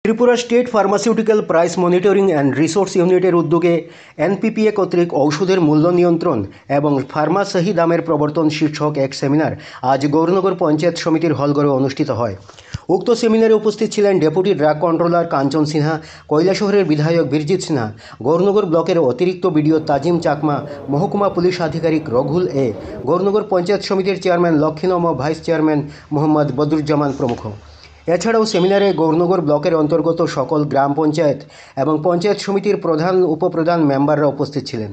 Tripura state pharmaceutical price monitoring and resource ইউনিটের উদ্যোগে NPPA কর্তৃক ঔষধের মূল্য নিয়ন্ত্রণ এবং ফার্মাসহি দামের প্রবর্তন শীর্ষক এক সেমিনার আজ গৌরনগর পঞ্চায়েত সমিতির হলঘরে অনুষ্ঠিত হয়। উক্ত সেমিনারে উপস্থিত ছিলেন ডেপুটি ড্রাগ কন্ট্রোলার কাঞ্চন সিনহা, কৈলাসহরের বিধায়ক বীরজিৎ সিনহা, গৌরনগর ব্লকের অতিরিক্ত বিডিও তাজিম চাকমা, মহকুমা পুলিশ আধিকারিক রঘুল এ, গৌরনগর পঞ্চায়েত সমিতির chairman Lakshminam, vice chairman Mohammad Badruzzaman প্রমুখ। এছাড়াও সেমিনারে গৌরনগর ব্লকের অন্তর্গত সকল গ্রাম পঞ্চায়েত এবং পঞ্চায়েত সমিতির প্রধান উপপ্রধান মেম্বাররা উপস্থিত ছিলেন।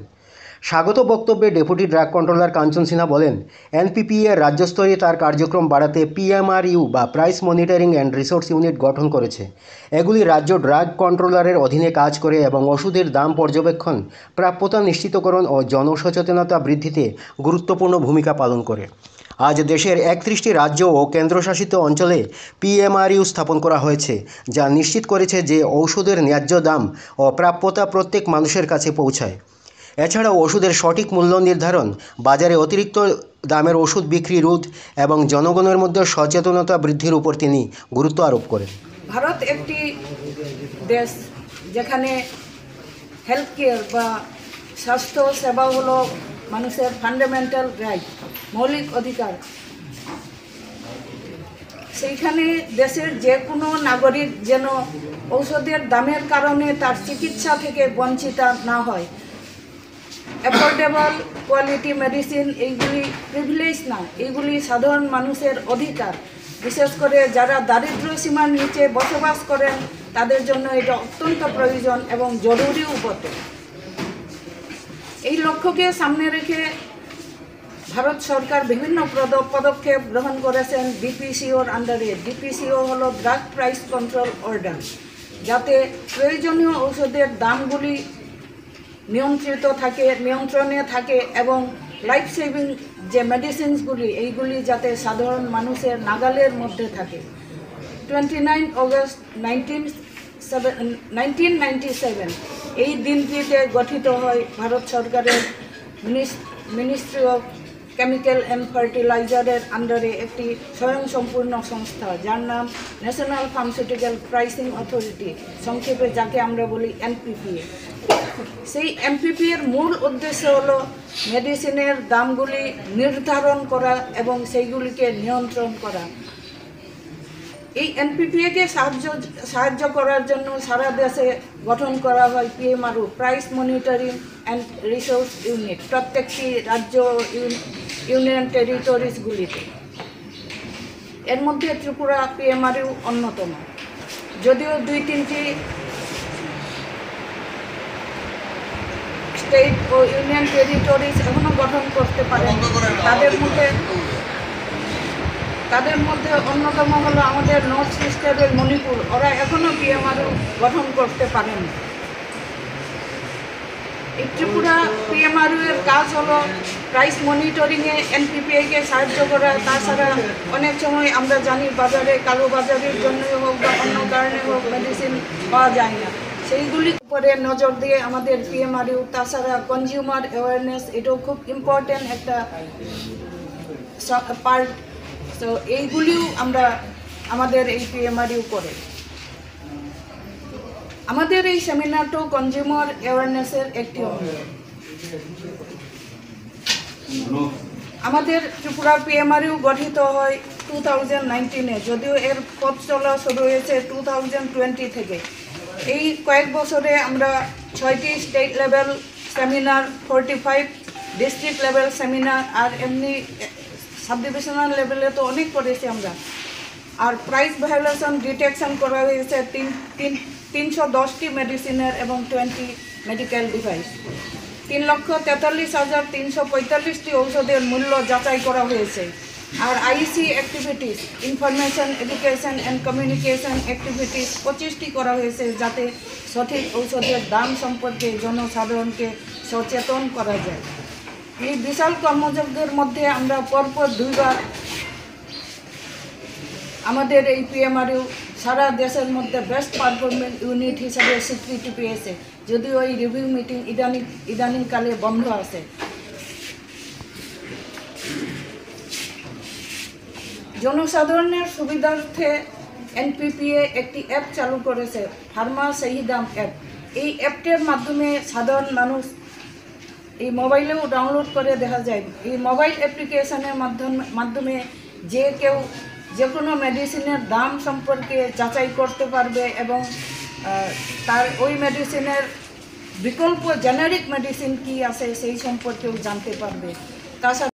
স্বাগত বক্তব্যে ডেপুটি ড্রাগ কন্ট্রোলার কাঞ্চন সিনহা বলেন, এনপিপিএ রাজ্যস্তরে তার কার্যক্রম বাড়াতে পিএমআরইউ বা price monitoring and resource unit গঠন করেছে। এগুলি রাজ্য ড্রাগ কন্ট্রোলারের অধীনে কাজ করে এবং ওষুধের দাম পর্যবেক্ষণ, প্রাপ্যতা নিশ্চিতকরণ ও জনসচেতনতা বৃদ্ধিতে গুরুত্বপূর্ণ ভূমিকা পালন করে। আজ দেশের 31টি রাজ্য ও কেন্দ্রশাসিত অঞ্চলে পিএমআরইউ স্থাপন করা হয়েছে, যা নিশ্চিত করেছে যে ঔষধের ন্যায্য দাম ও প্রাপ্যতা প্রত্যেক মানুষের কাছে পৌঁছায়। এছাড়াও ওষুধের সঠিক মূল্য নির্ধারণ, বাজারে অতিরিক্ত দামের ওষুধ বিক্রি রোধ এবং জনগণের মধ্যে সচেতনতা বৃদ্ধির উপর তিনি গুরুত্ব আরোপ করেন। ভারত একটি দেশ যেখানে হেলথ কেয়ার বা স্বাস্থ্য সেবা হলো মানুষের ফান্ডামেন্টাল রাইট, মৌলিক অধিকার। সেইখানে দেশের যে কোনো নাগরিক যেন ঔষধের দামের কারণে তার চিকিৎসা থেকে বঞ্চিত না হয়। অ্যাফোর্ডেবল কোয়ালিটি মেডিসিন এইগুলি প্রিভিলেজ না, এইগুলি সাধারণ মানুষের অধিকার। বিশেষ করে যারা দারিদ্র্য সীমার নিচে বসবাস করেন তাদের জন্য এটা অত্যন্ত প্রয়োজন এবং জরুরিও বটে। এই লক্ষ্যকে সামনে রেখে ভারত সরকার বিভিন্ন পদক্ষেপ গ্রহণ করেছেন ডিপিসিওর আন্ডারে। ডিপিসিও হলো ড্রাগ প্রাইস কন্ট্রোল অর্ডার, যাতে প্রয়োজনীয় ঔষধের দামগুলি নিয়ন্ত্রণে থাকে এবং লাইফ সেভিং যে মেডিসিনসগুলি এইগুলি যাতে সাধারণ মানুষের নাগালের মধ্যে থাকে। 29 অগস্ট 1997 এই দিনটিতে গঠিত হয় ভারত সরকারের মিনিস্ট্রি অফ কেমিক্যাল অ্যান্ড ফার্টিলাইজারের আন্ডারে একটি স্বয়ংসম্পূর্ণ সংস্থা, যার নাম ন্যাশনাল ফার্মাসিউটিক্যাল প্রাইসিং অথরিটি, সংক্ষেপে যাকে আমরা বলি এনপিপিএ। সেই এনপিপিএর মূল উদ্দেশ্য হলো মেডিসিনের দামগুলি নির্ধারণ করা এবং সেইগুলিকে নিয়ন্ত্রণ করা। এই এনপিপিএকে সাহায্য করার জন্য সারা দেশে গঠন করা হয় PMRU, price monitoring and resource unit, প্রত্যেকটি রাজ্য ইউনিয়ন টেরিটরিজগুলিতে। এর মধ্যে ত্রিপুরা পিএমআরইউ অন্যতম। যদিও 2-3টি স্টেট ও ইউনিয়ন টেরিটরিজ এখনও গঠন করতে পারেন, তাদের মধ্যে অন্যতম হলো আমাদের নর্থ ইস্টের মণিপুর। ওরা এখনও পিএমআরইউ গঠন করতে পারেন। এই ত্রিপুরা পিএমআরইউ এর কাজ হলো প্রাইস মনিটরিংয়ে এনপিপিএকে সাহায্য করা। তাছাড়া অনেক সময় আমরা জানি বাজারে কালোবাজারির জন্যই হোক বা অন্য কারণে হোক মেডিসিন পাওয়া যায় না, সেইগুলির উপরে নজর দিয়ে আমাদের পিএমআরইউ। তাছাড়া কনজিউমার অ্যাওয়ারনেস, এটাও খুব ইম্পর্টেন্ট একটা পার্ট। তো এইগুলিও আমাদের এই পিএমআরইউ করে। আমাদের এই সেমিনারটাও কনজিউমার অ্যাওয়ারনেসের একটি অংশ। আমাদের ত্রিপুরা পিএমআরইউ গঠিত হয় 2019-এ, যদিও এর পথ চলা শুরু হয়েছে 2020 থেকে। এই কয়েক বছরে আমরা 6টি state level seminar, 45 district level seminar, আর এমনি সাব ডিভিশনাল লেভেলে তো অনেক করেছি আমরা। আর প্রাইস ভায়োলেশন ডিটেকশন করা হয়েছে 310টি মেডিসিনের এবং 20 মেডিকেল ডিভাইস। 3,43,345টি ঔষধের মূল্য যাচাই করা হয়েছে। আর IC activities, information education and communication activities 25টি করা হয়েছে, যাতে সঠিক ঔষধের দাম সম্পর্কে জনসাধারণকে সচেতন করা যায়। এই বিশাল কর্মযজ্ঞের মধ্যে আমরা পরপর 2বার আমাদের এই পিএমআরইউ সারা দেশের মধ্যে বেস্ট পারফরমেন্স ইউনিট হিসাবে স্বীকৃতি পেয়েছে, যদিও এই রিভিউ মিটিং ইদানিংকালে বন্ধ আছে। জনসাধারণের সুবিধার্থে এনপিপিএ একটি অ্যাপ চালু করেছে, ফার্মা সহি দাম অ্যাপ। এই অ্যাপটির মাধ্যমে সাধারণ মানুষ এই মোবাইলেও ডাউনলোড করে দেখা যায়। এই মোবাইল অ্যাপ্লিকেশনের মাধ্যমে যে কেউ যে কোনো মেডিসিনের দাম সম্পর্কে যাচাই করতে পারবে এবং তার ওই মেডিসিনের বিকল্প জেনারিক মেডিসিন কি আছে সেই সম্পর্কেও জানতে পারবে। তাছাড়া